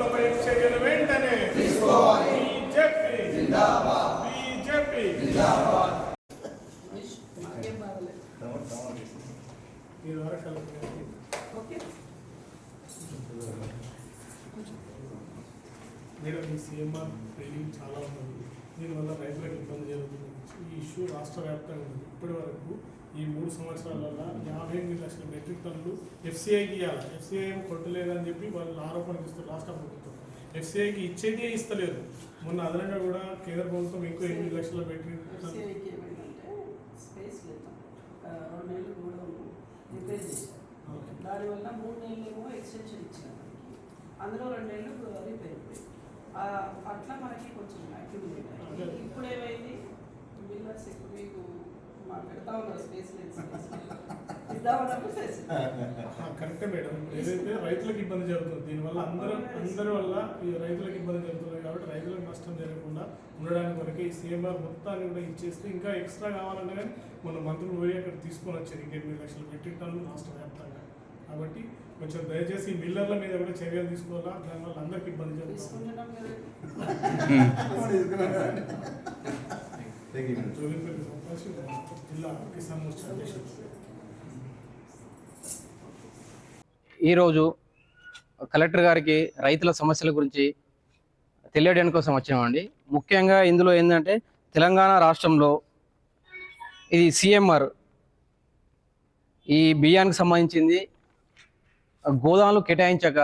రైతులపై చర్యలు వెంటనే తీసుకోవాలి. బీజేపీ జిందాబాద్, బీజేపీ జిందాబాద్. మేడం, ఈ సీఎంఆర్ ట్రైనింగ్ చాలా ఉంది, దీనివల్ల రైతులకు ఇబ్బంది జరుగుతుంది. ఈ ఇష్యూ రాష్ట్ర వ్యాప్తంగా ఉంది. ఇప్పటి వరకు ఈ 3 సంవత్సరాలలో 58 లక్షల మెట్రిక్ టన్నులు ఎఫ్సీఐకి ఇవ్వాలి. ఎఫ్సీఐ ఏమో కొట్టలేదని చెప్పి వాళ్ళు ఆరోపణ ఇస్తారు రాష్ట్ర ప్రభుత్వం. ఎఫ్సీఐకి ఇచ్చేదే ఇస్తలేదు. మొన్న అదనంగా కూడా కేంద్ర ప్రభుత్వం ఇంకో 8 లక్షల మెట్రిక్ దానివల్ల 3 నెలలు ఎక్స్టెన్షన్ ఇచ్చారు. అందులో 2 నెలలు రిపేర్ అట్లా మనకి కొంచెం యాక్టివేట్ అయ్యింది. ఇప్పుడు ఏమైంది, బిల్డర్స్ ఎక్కువ మీకు పెడతా ఉన్నారు స్పేస్ కరెక్టే మేడం. ఏదైతే రైతులకు ఇబ్బంది జరుగుతుంది, దీనివల్ల అందరి వల్ల ఈ రైతులకు ఇబ్బంది జరుగుతుంది. కాబట్టి రైతులకు నష్టం జరగకుండా ఉండడానికి వరకు ఈ సీఎంఆర్ మొత్తాన్ని కూడా ఇచ్చేస్తే ఇంకా ఎక్స్ట్రా కావాలన్నా కానీ మన మంత్రులు పోయి అక్కడ తీసుకొని వచ్చారు 8 లక్షల మెట్రిక్ టన్నులు రాష్ట్ర వ్యాప్తంగా. కాబట్టి కొంచెం దయచేసి మిల్లర్ల మీద కూడా చర్యలు తీసుకోవాలా, దానివల్ల అందరికి ఇబ్బంది జరుగుతుంది. జిల్లా కిసాన్ మోర్చా అధ్యక్షుడు. ఈరోజు కలెక్టర్ గారికి రైతుల సమస్యల గురించి తెలియడానికి కోసం వచ్చామండి. ముఖ్యంగా ఇందులో ఏంటంటే తెలంగాణ రాష్ట్రంలో ఇది సీఎంఆర్ ఈ బియ్యానికి సంబంధించింది గోదాములు కేటాయించక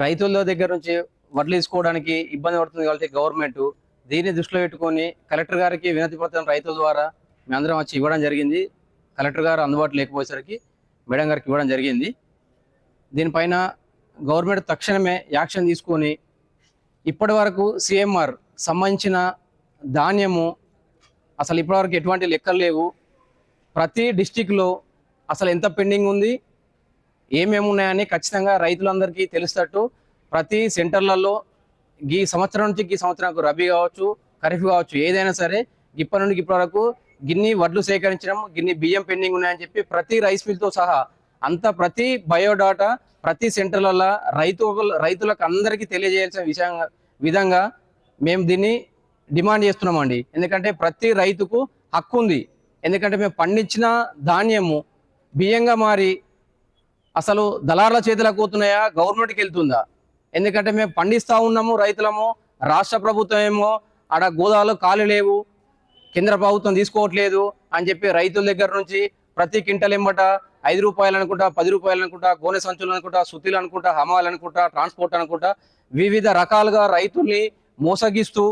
రైతుల దగ్గర నుంచి వడ్లు తీసుకోవడానికి ఇబ్బంది పడుతుంది. కాబట్టి గవర్నమెంట్ దీన్ని దృష్టిలో పెట్టుకొని కలెక్టర్ గారికి వినతి పత్రం రైతుల ద్వారా మేమందరం వచ్చి ఇవ్వడం జరిగింది. కలెక్టర్ గారు అందుబాటులో లేకపోయేసరికి మేడం గారికి ఇవ్వడం జరిగింది. దీనిపైన గవర్నమెంట్ తక్షణమే యాక్షన్ తీసుకొని ఇప్పటి వరకు సీఎంఆర్ సంబంధించిన ధాన్యము అసలు ఇప్పటివరకు ఎటువంటి లెక్కలు లేవు. ప్రతి డిస్టిక్లో అసలు ఎంత పెండింగ్ ఉంది, ఏమేమి ఉన్నాయని ఖచ్చితంగా రైతులందరికీ తెలుస్తట్టు ప్రతి సెంటర్లలో ఈ సంవత్సరం నుంచి ఈ సంవత్సరానికి రబీ కావచ్చు, ఖరీఫ్ కావచ్చు, ఏదైనా సరే ఇప్పటి నుండి ఇప్పటి వరకు గిన్ని వడ్లు సేకరించడం, గిన్ని బియ్యం పెండింగ్ ఉన్నాయని చెప్పి ప్రతి రైస్ మిల్తో సహా అంతా ప్రతి బయోడాటా ప్రతి సెంటర్లలో రైతులకు అందరికీ తెలియజేయాల్సిన విధంగా మేము దీన్ని డిమాండ్ చేస్తున్నామండి. ఎందుకంటే ప్రతి రైతుకు హక్కు ఉంది. ఎందుకంటే మేము పండించిన ధాన్యము బియ్యంగా మారి అసలు దళారుల చేతులకు పోతున్నాయా, గవర్నమెంట్కి వెళ్తుందా? ఎందుకంటే మేము పండిస్తూ ఉన్నాము రైతులము, రాష్ట్ర ప్రభుత్వం ఏమో ఆడ గోదావరిలో ఖాళీ లేవు, కేంద్ర ప్రభుత్వం తీసుకోవట్లేదు అని చెప్పి రైతుల దగ్గర నుంచి ప్రతి క్వింటల్ ఎంబట 5 రూపాయలు అనుకుంటా, 10 రూపాయలు అనుకుంటా, గోనె సంచులు అనుకుంటా, సుతీలు అనుకుంటా, హమాలు అనుకుంటా, ట్రాన్స్పోర్ట్ అనుకుంటా వివిధ రకాలుగా రైతుల్ని మోసగిస్తూ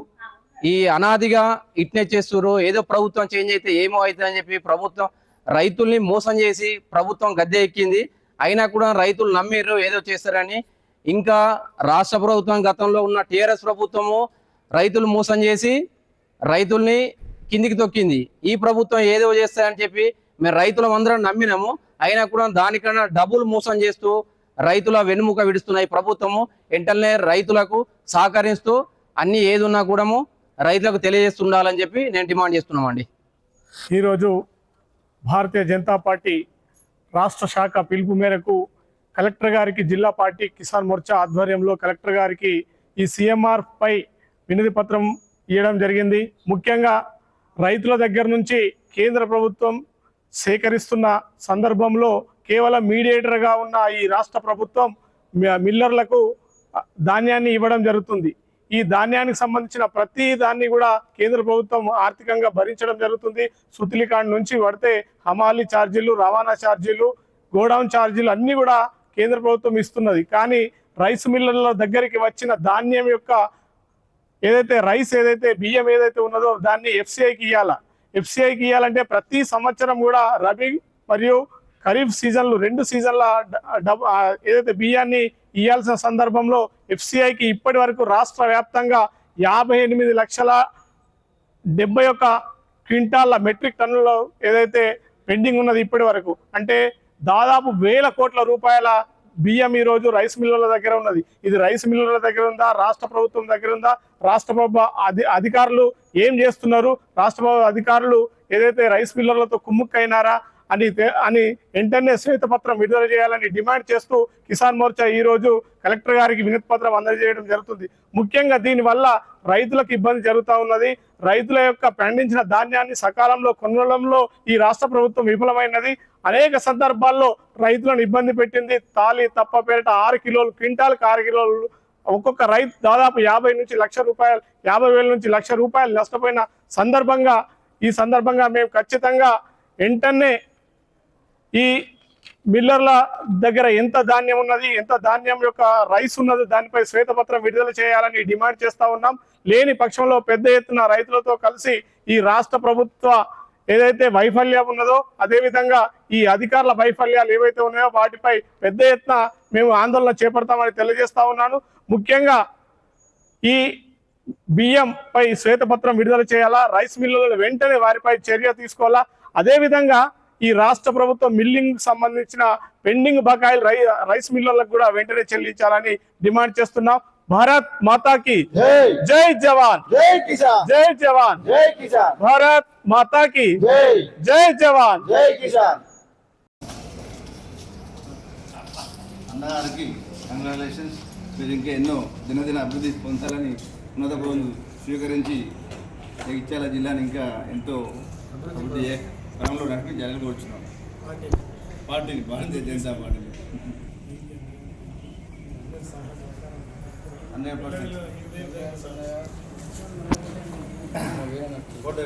ఈ అనాదిగా ఇట్నే చేస్తున్నారు. ఏదో ప్రభుత్వం చేంజ్ అయితే ఏమో అవుతుంది అని చెప్పి ప్రభుత్వం రైతుల్ని మోసం చేసి ప్రభుత్వం గద్దె ఎక్కింది. అయినా కూడా రైతులు నమ్మిర్రు ఏదో చేస్తారని. ఇంకా రాష్ట్ర ప్రభుత్వం గతంలో ఉన్న టీఆర్ఎస్ ప్రభుత్వము రైతులు మోసం చేసి రైతుల్ని కిందికి తొక్కింది. ఈ ప్రభుత్వం ఏదో చేస్తారని చెప్పి మేము రైతులం అందరం నమ్మినాము. అయినా కూడా దానికన్నా డబుల్ మోసం చేస్తూ రైతుల వెన్నుముక విడుస్తున్నాయి ప్రభుత్వము. వెంటనే రైతులకు సహకరిస్తూ అన్ని ఏది ఉన్నా కూడా రైతులకు తెలియజేస్తుండాలని చెప్పి నేను డిమాండ్ చేస్తున్నామండి. ఈరోజు భారతీయ జనతా పార్టీ రాష్ట్ర శాఖ పిలుపు మేరకు కలెక్టర్ గారికి జిల్లా పార్టీ కిసాన్ మోర్చా ఆధ్వర్యంలో కలెక్టర్ గారికి ఈ సీఎంఆర్ పై వినతి పత్రం ఇవ్వడం జరిగింది. ముఖ్యంగా రైతుల దగ్గర నుంచి కేంద్ర ప్రభుత్వం సేకరిస్తున్న సందర్భంలో కేవలం మీడియేటర్గా ఉన్న ఈ రాష్ట్ర ప్రభుత్వం మిల్లర్లకు ధాన్యాన్ని ఇవ్వడం జరుగుతుంది. ఈ ధాన్యానికి సంబంధించిన ప్రతి దాన్ని కూడా కేంద్ర ప్రభుత్వం ఆర్థికంగా భరించడం జరుగుతుంది. సుతిలికాండ్ నుంచి పడితే హమాలీ ఛార్జీలు, రవాణా ఛార్జీలు, గోడౌన్ ఛార్జీలు అన్నీ కూడా కేంద్ర ప్రభుత్వం ఇస్తున్నది. కానీ రైస్ మిల్లర్ల దగ్గరికి వచ్చిన ధాన్యం యొక్క ఏదైతే బియ్యం ఏదైతే ఉన్నదో దాన్ని ఎఫ్సీఐకి ఇవ్వాలా. ఎఫ్సీఐకి ఇవ్వాలంటే ప్రతి సంవత్సరం కూడా రబీ మరియు ఖరీఫ్ సీజన్లు 2 సీజన్ల ఏదైతే బియ్యాన్ని ఇవ్వాల్సిన సందర్భంలో ఎఫ్సీఐకి ఇప్పటి వరకు రాష్ట్ర వ్యాప్తంగా 58,71,000 క్వింటాల మెట్రిక్ టన్నులు ఏదైతే పెండింగ్ ఉన్నది ఇప్పటి వరకు. అంటే దాదాపు 1,000 కోట్ల రూపాయల బియ్యం ఈరోజు రైస్ మిల్లర్ల దగ్గర ఉన్నది. ఇది రైస్ మిల్లర్ల దగ్గర ఉందా, రాష్ట్ర ప్రభుత్వం దగ్గర ఉందా? రాష్ట్ర ప్రభుత్వ అధికారులు ఏం చేస్తున్నారు? రాష్ట్ర ప్రభుత్వ అధికారులు ఏదైతే రైస్ మిల్లర్లతో కుమ్ముక్కైనారా? అని వెంటనే శ్వేతపత్రం విడుదల చేయాలని డిమాండ్ చేస్తూ కిసాన్ మోర్చా ఈ రోజు కలెక్టర్ గారికి వినతి పత్రం అందజేయడం జరుగుతుంది. ముఖ్యంగా దీనివల్ల రైతులకు ఇబ్బంది జరుగుతూ ఉన్నది. రైతుల యొక్క పండించిన ధాన్యాన్ని సకాలంలో కొనడంలో ఈ రాష్ట్ర ప్రభుత్వం విఫలమైనది. అనేక సందర్భాల్లో రైతులను ఇబ్బంది పెట్టింది. తాలి తప్ప పేరిట 6 కిలోలు, క్వింటాల్కి 6 కిలోలు, ఒక్కొక్క రైతు దాదాపు 50 నుంచి లక్ష రూపాయలు, 50,000 నుంచి లక్ష రూపాయలు నష్టపోయిన ఈ సందర్భంగా మేము ఖచ్చితంగా వెంటనే ఈ మిల్లర్ల దగ్గర ఎంత ధాన్యం ఉన్నది, ఎంత ధాన్యం యొక్క రైస్ ఉన్నది, దానిపై శ్వేతపత్రం విడుదల చేయాలని డిమాండ్ చేస్తూ ఉన్నాం. లేని పక్షంలో పెద్ద ఎత్తున రైతులతో కలిసి ఈ రాష్ట్ర ప్రభుత్వ ఏదైతే వైఫల్యం ఉన్నదో, అదేవిధంగా ఈ అధికారుల వైఫల్యాలు ఏవైతే ఉన్నాయో వాటిపై పెద్ద ఎత్తున మేము ఆందోళన చేపడతామని తెలియజేస్తా ఉన్నాను. ముఖ్యంగా ఈ బియ్యం పై శ్వేతపత్రం విడుదల చేయాలా, రైస్ మిల్లులను వెంటనే వారిపై చర్య తీసుకోవాలా, అదేవిధంగా ఈ రాష్ట్ర ప్రభుత్వం మిల్లింగ్ సంబంధించిన పెండింగ్ బకాయిలు రైస్ మిల్లులకు కూడా వెంటనే చెల్లించాలని డిమాండ్ చేస్తున్నాం. భారత్ మాతాకి జై జవాన్, జై కిసాన్, జై జవాన్, జై కిసాన్, భారత్ మాతాకి జై, జై జవాన్, జై కిసాన్. అన్నగారికి కంగ్రాచులేషన్స్. మీరు ఇంకా ఎన్నో దినదిన అభివృద్ధి పొందాలని ఉన్నత పదవులు స్వీకరించి జగిత్యాల జిల్లాని ఇంకా ఎంతో అభివృద్ధి క్రమంలో నడిపించాలని కోరుచున్నాం. పార్టీని భారతీయ జనతా పార్టీని 100% ఫోటో